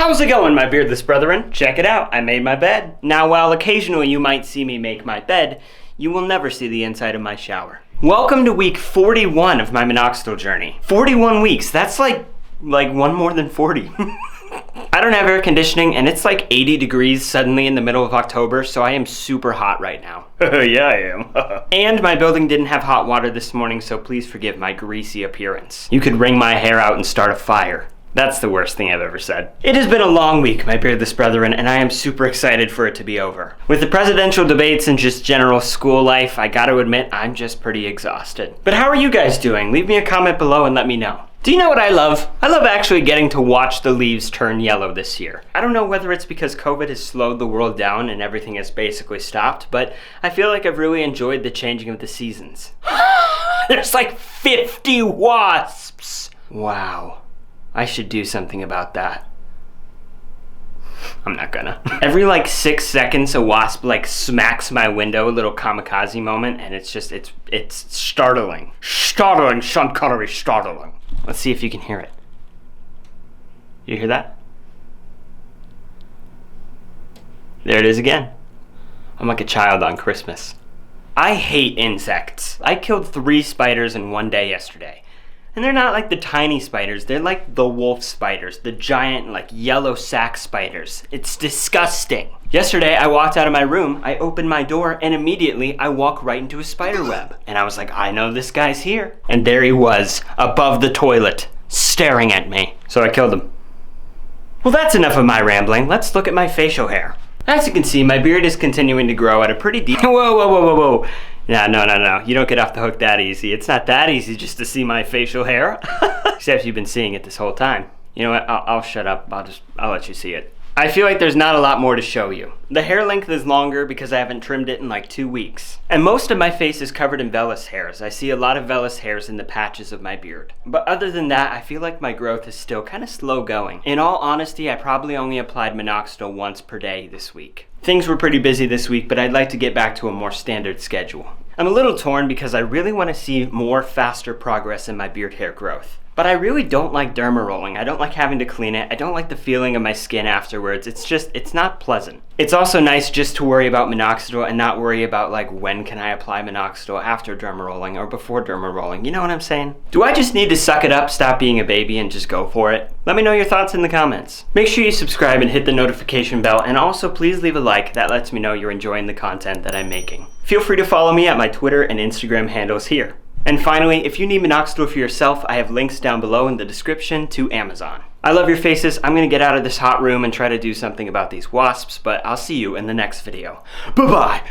How's it going, my beardless brethren? Check it out, I made my bed. Now, while occasionally you might see me make my bed, you will never see the inside of my shower. Welcome to week 41 of my MINOXIDIL journey. 41 weeks, that's like one more than 40. I don't have air conditioning and it's like 80 degrees suddenly in the middle of October, so I am super hot right now. Yeah, I am. And my building didn't have hot water this morning, so please forgive my greasy appearance. You could wring my hair out and start a fire. That's the worst thing I've ever said. It has been a long week, my beardless brethren, and I am super excited for it to be over. With the presidential debates and just general school life, I gotta admit, I'm just pretty exhausted. But how are you guys doing? Leave me a comment below and let me know. Do you know what I love? I love actually getting to watch the leaves turn yellow this year. I don't know whether it's because COVID has slowed the world down and everything has basically stopped, but I feel like I've really enjoyed the changing of the seasons. There's like 50 wasps! Wow. I should do something about that. I'm not gonna. Every like 6 seconds a wasp like smacks my window, a little kamikaze moment, and it's startling. Startling, Sean Connery, startling. Let's see if you can hear it. You hear that? There it is again. I'm like a child on Christmas. I hate insects. I killed 3 spiders in one day yesterday. And they're not like the tiny spiders, they're like the wolf spiders, the giant like yellow sac spiders. It's disgusting. Yesterday I walked out of my room, I opened my door, and immediately I walk right into a spider web. And I was like, I know this guy's here. And there he was, above the toilet, staring at me. So I killed him. Well, that's enough of my rambling. Let's look at my facial hair. As you can see, my beard is continuing to grow at a pretty deep... Whoa. Yeah, no. You don't get off the hook that easy. It's not that easy just to see my facial hair. Except you've been seeing it this whole time. You know what? I'll shut up. I'll let you see it. I feel like there's not a lot more to show you. The hair length is longer because I haven't trimmed it in like 2 weeks. And most of my face is covered in vellus hairs. I see a lot of vellus hairs in the patches of my beard. But other than that, I feel like my growth is still kind of slow going. In all honesty, I probably only applied MINOXIDIL once per day this week. Things were pretty busy this week, but I'd like to get back to a more standard schedule. I'm a little torn because I really want to see more faster progress in my beard hair growth. But I really don't like dermarolling. I don't like having to clean it. I don't like the feeling of my skin afterwards. It's not pleasant. It's also nice just to worry about MINOXIDIL and not worry about like when can I apply MINOXIDIL after dermarolling or before dermarolling. You know what I'm saying? Do I just need to suck it up, stop being a baby, and just go for it? Let me know your thoughts in the comments. Make sure you subscribe and hit the notification bell, and also please leave a like. That lets me know you're enjoying the content that I'm making. Feel free to follow me at my Twitter and Instagram handles here. And finally, if you need MINOXIDIL for yourself, I have links down below in the description to Amazon. I love your faces. I'm gonna get out of this hot room and try to do something about these wasps, but I'll see you in the next video. Bye-bye!